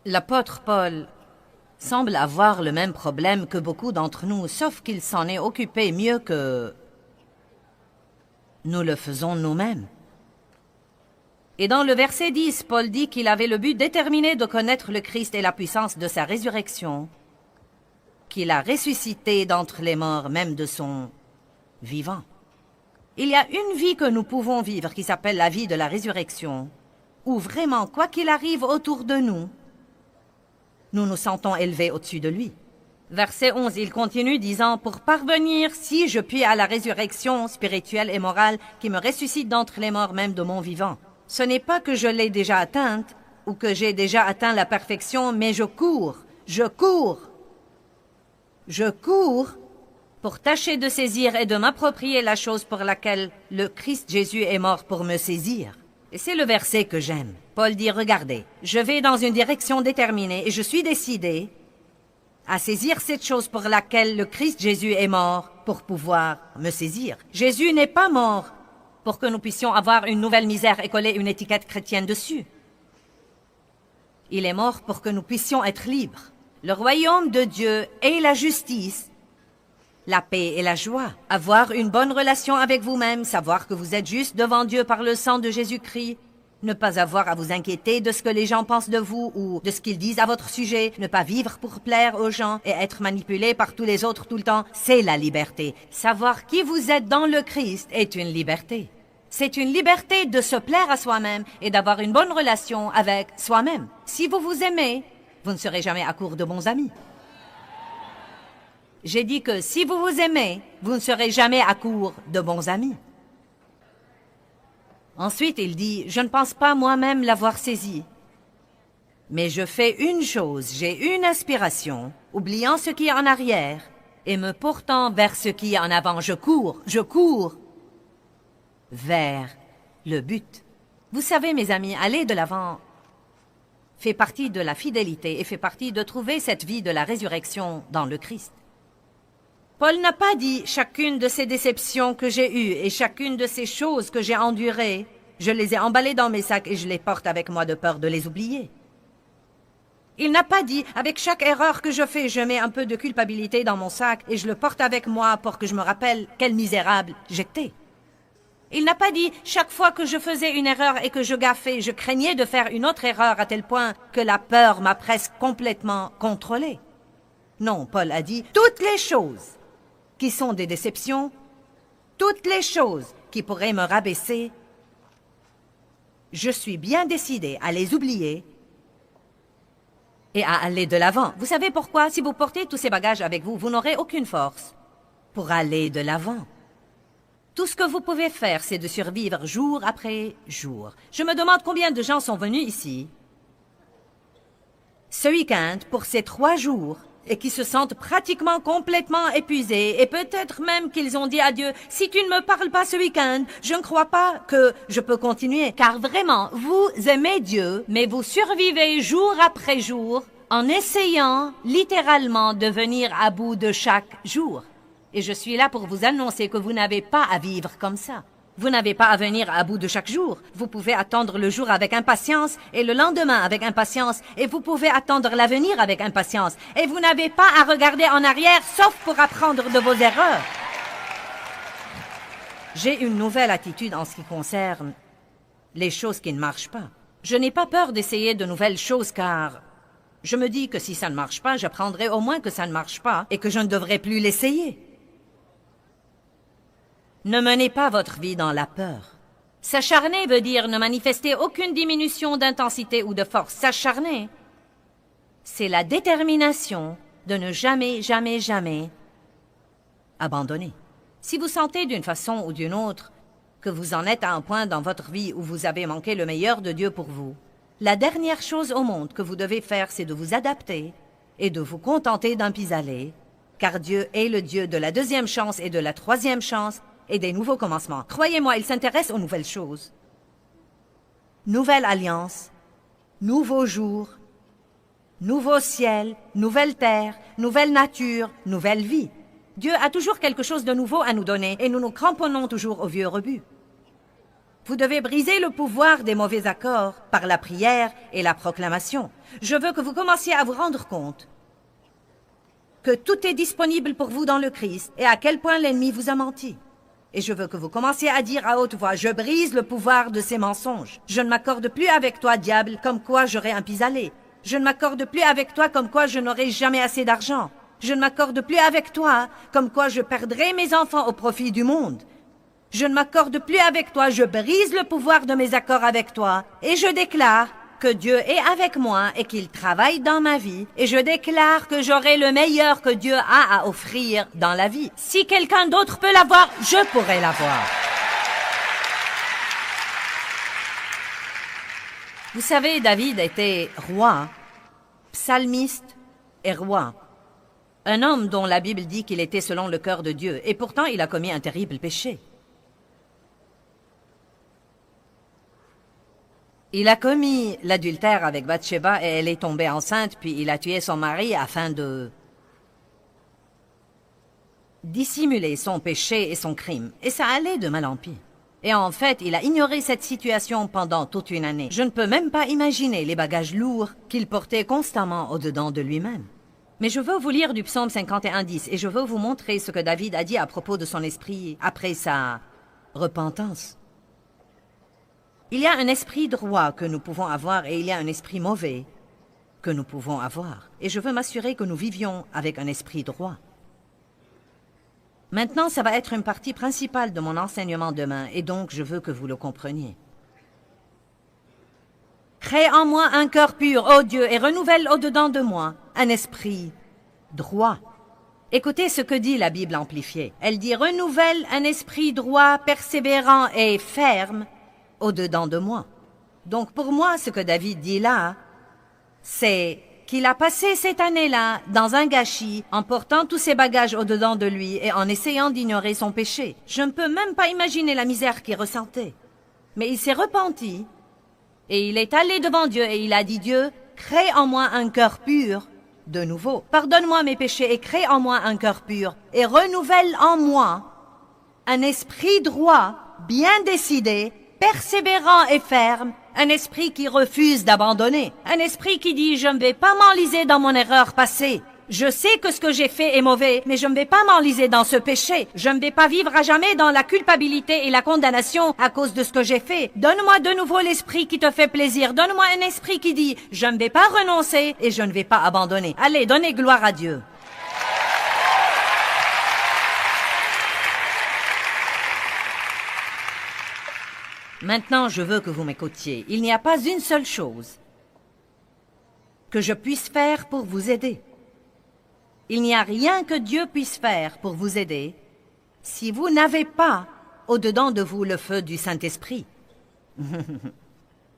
L'apôtre Paul semble avoir le même problème que beaucoup d'entre nous, sauf qu'il s'en est occupé mieux que nous le faisons nous-mêmes. Et dans le verset 10, Paul dit qu'il avait le but déterminé de connaître le Christ et la puissance de sa résurrection, qu'il a ressuscité d'entre les morts, même de son vivant. Il y a une vie que nous pouvons vivre qui s'appelle la vie de la résurrection, où vraiment, quoi qu'il arrive autour de nous, nous nous sentons élevés au-dessus de lui. Verset 11, il continue disant, « Pour parvenir, si je puis, à la résurrection spirituelle et morale qui me ressuscite d'entre les morts même de mon vivant. Ce n'est pas que je l'ai déjà atteinte ou que j'ai déjà atteint la perfection, mais je cours pour tâcher de saisir et de m'approprier la chose pour laquelle le Christ Jésus est mort pour me saisir. » Et c'est le verset que j'aime. Paul dit, « Regardez, je vais dans une direction déterminée et je suis décidé à saisir cette chose pour laquelle le Christ Jésus est mort pour pouvoir me saisir. Jésus n'est pas mort pour que nous puissions avoir une nouvelle misère et coller une étiquette chrétienne dessus. Il est mort pour que nous puissions être libres. Le royaume de Dieu est la justice, la paix et la joie. Avoir une bonne relation avec vous-même, savoir que vous êtes juste devant Dieu par le sang de Jésus-Christ, ne pas avoir à vous inquiéter de ce que les gens pensent de vous ou de ce qu'ils disent à votre sujet, ne pas vivre pour plaire aux gens et être manipulé par tous les autres tout le temps, c'est la liberté. Savoir qui vous êtes dans le Christ est une liberté. C'est une liberté de se plaire à soi-même et d'avoir une bonne relation avec soi-même. Si vous vous aimez, vous ne serez jamais à court de bons amis. J'ai dit que si vous vous aimez, vous ne serez jamais à court de bons amis. Ensuite, il dit, « Je ne pense pas moi-même l'avoir saisi. Mais je fais une chose, j'ai une aspiration, oubliant ce qui est en arrière, et me portant vers ce qui est en avant. Je cours vers le but. » Vous savez, mes amis, aller de l'avant fait partie de la fidélité et fait partie de trouver cette vie de la résurrection dans le Christ. Paul n'a pas dit « chacune de ces déceptions que j'ai eues et chacune de ces choses que j'ai endurées, je les ai emballées dans mes sacs et je les porte avec moi de peur de les oublier. » Il n'a pas dit « avec chaque erreur que je fais, je mets un peu de culpabilité dans mon sac et je le porte avec moi pour que je me rappelle quel misérable j'étais. » Il n'a pas dit « chaque fois que je faisais une erreur et que je gaffais, je craignais de faire une autre erreur à tel point que la peur m'a presque complètement contrôlé. » Non, Paul a dit « toutes les choses qui sont des déceptions, toutes les choses qui pourraient me rabaisser, Je suis bien décidée à les oublier et à aller de l'avant. Vous savez pourquoi? Si vous portez tous ces bagages avec vous, vous n'aurez aucune force pour aller de l'avant. Tout ce que vous pouvez faire, c'est de survivre jour après jour. Je me demande combien de gens sont venus ici ce week-end pour ces 3 jours et qui se sentent pratiquement complètement épuisés et peut-être même qu'ils ont dit à Dieu, « Si tu ne me parles pas ce week-end, je ne crois pas que je peux continuer. » Car vraiment, vous aimez Dieu, mais vous survivez jour après jour en essayant littéralement de venir à bout de chaque jour. Et je suis là pour vous annoncer que vous n'avez pas à vivre comme ça. Vous n'avez pas à venir à bout de chaque jour. Vous pouvez attendre le jour avec impatience et le lendemain avec impatience et vous pouvez attendre l'avenir avec impatience. Et vous n'avez pas à regarder en arrière sauf pour apprendre de vos erreurs. J'ai une nouvelle attitude en ce qui concerne les choses qui ne marchent pas. Je n'ai pas peur d'essayer de nouvelles choses car je me dis que si ça ne marche pas, j'apprendrai au moins que ça ne marche pas et que je ne devrais plus l'essayer. Ne menez pas votre vie dans la peur. S'acharner veut dire ne manifester aucune diminution d'intensité ou de force. S'acharner, c'est la détermination de ne jamais, jamais, jamais abandonner. Si vous sentez d'une façon ou d'une autre que vous en êtes à un point dans votre vie où vous avez manqué le meilleur de Dieu pour vous, la dernière chose au monde que vous devez faire, c'est de vous adapter et de vous contenter d'un pis-aller, car Dieu est le Dieu de la 2e chance et de la 3e chance, et des nouveaux commencements. Croyez-moi, il s'intéresse aux nouvelles choses. Nouvelle alliance, nouveau jour, nouveau ciel, nouvelle terre, nouvelle nature, nouvelle vie. Dieu a toujours quelque chose de nouveau à nous donner et nous nous cramponnons toujours au vieux rebut. Vous devez briser le pouvoir des mauvais accords par la prière et la proclamation. Je veux que vous commenciez à vous rendre compte que tout est disponible pour vous dans le Christ et à quel point l'ennemi vous a menti. Et je veux que vous commenciez à dire à haute voix, « Je brise le pouvoir de ces mensonges. Je ne m'accorde plus avec toi, diable, comme quoi j'aurai un pis-aller. Je ne m'accorde plus avec toi comme quoi je n'aurai jamais assez d'argent. Je ne m'accorde plus avec toi comme quoi je perdrai mes enfants au profit du monde. Je ne m'accorde plus avec toi, je brise le pouvoir de mes accords avec toi. Et je déclare que Dieu est avec moi et qu'il travaille dans ma vie. Et je déclare que j'aurai le meilleur que Dieu a à offrir dans la vie. Si quelqu'un d'autre peut l'avoir, je pourrai l'avoir. Vous savez, David était roi, psalmiste et roi. Un homme dont la Bible dit qu'il était selon le cœur de Dieu. Et pourtant, il a commis un terrible péché. Il a commis l'adultère avec Bathsheba et elle est tombée enceinte, puis il a tué son mari afin de dissimuler son péché et son crime. Et ça allait de mal en pis. Et en fait, il a ignoré cette situation pendant toute une année. Je ne peux même pas imaginer les bagages lourds qu'il portait constamment au-dedans de lui-même. Mais je veux vous lire du psaume 51:10 et je veux vous montrer ce que David a dit à propos de son esprit après sa repentance. Il y a un esprit droit que nous pouvons avoir et il y a un esprit mauvais que nous pouvons avoir. Et je veux m'assurer que nous vivions avec un esprit droit. Maintenant, ça va être une partie principale de mon enseignement demain et donc je veux que vous le compreniez. Crée en moi un cœur pur, ô Dieu, et renouvelle au-dedans de moi un esprit droit. Écoutez ce que dit la Bible amplifiée. Elle dit « Renouvelle un esprit droit, persévérant et ferme au-dedans de moi. » Donc pour moi, ce que David dit là, c'est qu'il a passé cette année-là dans un gâchis en portant tous ses bagages au-dedans de lui et en essayant d'ignorer son péché. Je ne peux même pas imaginer la misère qu'il ressentait. Mais il s'est repenti et il est allé devant Dieu et il a dit « Dieu, crée en moi un cœur pur de nouveau. Pardonne-moi mes péchés et crée en moi un cœur pur et renouvelle en moi un esprit droit, bien décidé, persévérant et ferme, un esprit qui refuse d'abandonner, un esprit qui dit « Je ne vais pas m'enliser dans mon erreur passée. Je sais que ce que j'ai fait est mauvais, mais je ne vais pas m'enliser dans ce péché. Je ne vais pas vivre à jamais dans la culpabilité et la condamnation à cause de ce que j'ai fait. Donne-moi de nouveau l'esprit qui te fait plaisir. Donne-moi un esprit qui dit « Je ne vais pas renoncer et je ne vais pas abandonner. » Allez, donnez gloire à Dieu. Maintenant, je veux que vous m'écoutiez. Il n'y a pas une seule chose que je puisse faire pour vous aider. Il n'y a rien que Dieu puisse faire pour vous aider si vous n'avez pas au-dedans de vous le feu du Saint-Esprit.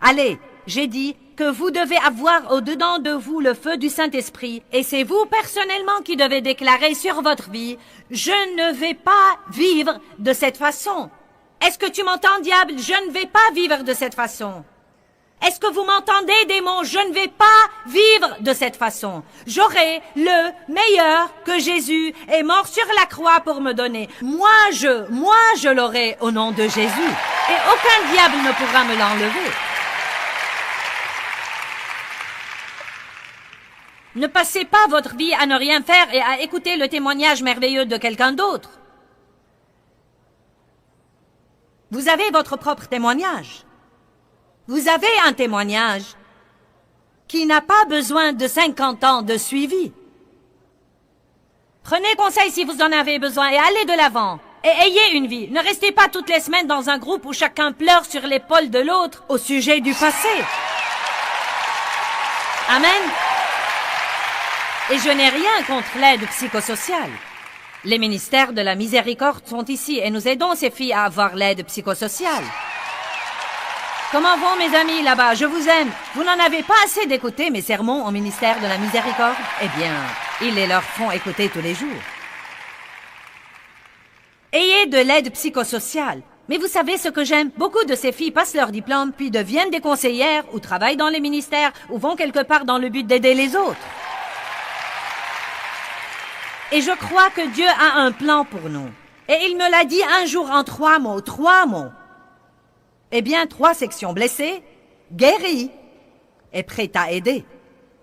Allez, j'ai dit que vous devez avoir au-dedans de vous le feu du Saint-Esprit et c'est vous personnellement qui devez déclarer sur votre vie « Je ne vais pas vivre de cette façon ». Est-ce que tu m'entends, diable? Je ne vais pas vivre de cette façon. Est-ce que vous m'entendez, démon? Je ne vais pas vivre de cette façon. J'aurai le meilleur que Jésus est mort sur la croix pour me donner. Moi, je l'aurai au nom de Jésus. Et aucun diable ne pourra me l'enlever. Ne passez pas votre vie à ne rien faire et à écouter le témoignage merveilleux de quelqu'un d'autre. Vous avez votre propre témoignage. Vous avez un témoignage qui n'a pas besoin de 50 ans de suivi. Prenez conseil si vous en avez besoin et allez de l'avant. Et ayez une vie. Ne restez pas toutes les semaines dans un groupe où chacun pleure sur l'épaule de l'autre au sujet du passé. Amen. Et je n'ai rien contre l'aide psychosociale. Les ministères de la miséricorde sont ici et nous aidons ces filles à avoir l'aide psychosociale. Comment vont mes amis là-bas? Je vous aime. Vous n'en avez pas assez d'écouter mes sermons au ministère de la miséricorde? Eh bien, ils les leur font écouter tous les jours. Ayez de l'aide psychosociale. Mais vous savez ce que j'aime? Beaucoup de ces filles passent leur diplôme, puis deviennent des conseillères, ou travaillent dans les ministères, ou vont quelque part dans le but d'aider les autres. Et je crois que Dieu a un plan pour nous. Et il me l'a dit un jour en 3 mots, 3 mots. Eh bien, 3 sections: blessées, guéries et prêtes à aider.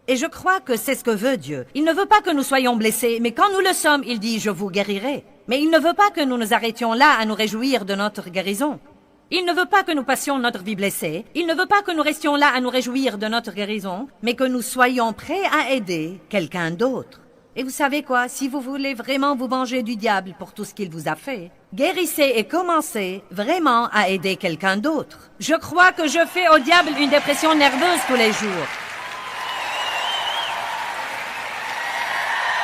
Et je crois que c'est ce que veut Dieu. Il ne veut pas que nous soyons blessés, mais quand nous le sommes, il dit « je vous guérirai ». Mais il ne veut pas que nous nous arrêtions là à nous réjouir de notre guérison. Il ne veut pas que nous passions notre vie blessée. Il ne veut pas que nous restions là à nous réjouir de notre guérison, mais que nous soyons prêts à aider quelqu'un d'autre. Et vous savez quoi? Si vous voulez vraiment vous venger du diable pour tout ce qu'il vous a fait, guérissez et commencez vraiment à aider quelqu'un d'autre. Je crois que je fais au diable une dépression nerveuse tous les jours.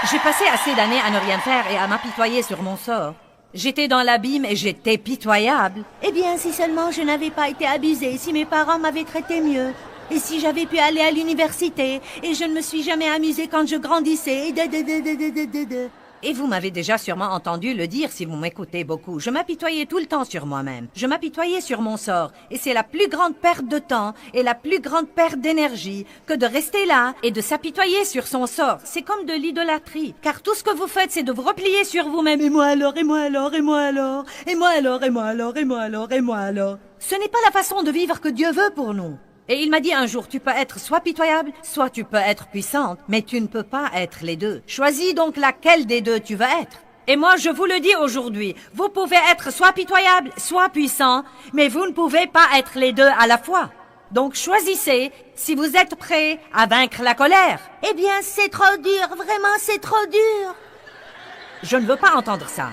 J'ai passé assez d'années à ne rien faire et à m'apitoyer sur mon sort. J'étais dans l'abîme et j'étais pitoyable. Eh bien, si seulement je n'avais pas été abusée, si mes parents m'avaient traité mieux, et si j'avais pu aller à l'université, et je ne me suis jamais amusée quand je grandissais, Et vous m'avez déjà sûrement entendu le dire si vous m'écoutez beaucoup. Je m'apitoyais tout le temps sur moi-même. Je m'apitoyais sur mon sort. Et c'est la plus grande perte de temps et la plus grande perte d'énergie que de rester là et de s'apitoyer sur son sort. C'est comme de l'idolâtrie. Car tout ce que vous faites, c'est de vous replier sur vous-même. Et moi alors, et moi alors, et moi alors, et moi alors, et moi alors, et moi alors, et moi alors. Ce n'est pas la façon de vivre que Dieu veut pour nous. Et il m'a dit un jour, tu peux être soit pitoyable, soit tu peux être puissante, mais tu ne peux pas être les deux. Choisis donc laquelle des deux tu veux être. Et moi, je vous le dis aujourd'hui, vous pouvez être soit pitoyable, soit puissant, mais vous ne pouvez pas être les deux à la fois. Donc choisissez si vous êtes prêts à vaincre la colère. Eh bien, c'est trop dur, vraiment, c'est trop dur. Je ne veux pas entendre ça.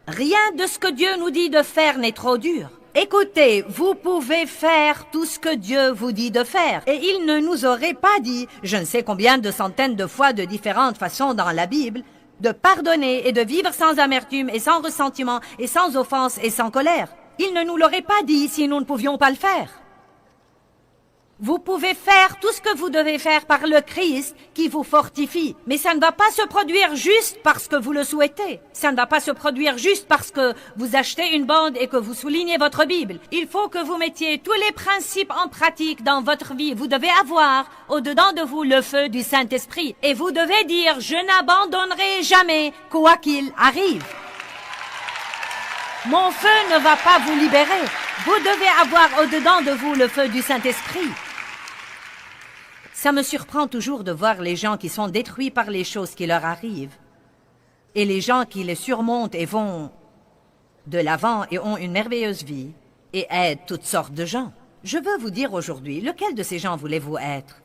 Rien de ce que Dieu nous dit de faire n'est trop dur. Écoutez, vous pouvez faire tout ce que Dieu vous dit de faire. Et il ne nous aurait pas dit, je ne sais combien de centaines de fois de différentes façons dans la Bible, de pardonner et de vivre sans amertume et sans ressentiment et sans offense et sans colère. Il ne nous l'aurait pas dit si nous ne pouvions pas le faire. Vous pouvez faire tout ce que vous devez faire par le Christ qui vous fortifie. Mais ça ne va pas se produire juste parce que vous le souhaitez. Ça ne va pas se produire juste parce que vous achetez une bande et que vous soulignez votre Bible. Il faut que vous mettiez tous les principes en pratique dans votre vie. Vous devez avoir au-dedans de vous le feu du Saint-Esprit. Et vous devez dire « Je n'abandonnerai jamais, quoi qu'il arrive ». Mon feu ne va pas vous libérer. Vous devez avoir au-dedans de vous le feu du Saint-Esprit. Ça me surprend toujours de voir les gens qui sont détruits par les choses qui leur arrivent. Et les gens qui les surmontent et vont de l'avant et ont une merveilleuse vie et aident toutes sortes de gens. Je veux vous dire aujourd'hui, lequel de ces gens voulez-vous être?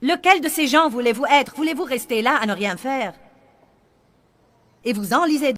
Lequel de ces gens voulez-vous être? Voulez-vous rester là à ne rien faire? Et vous enlisez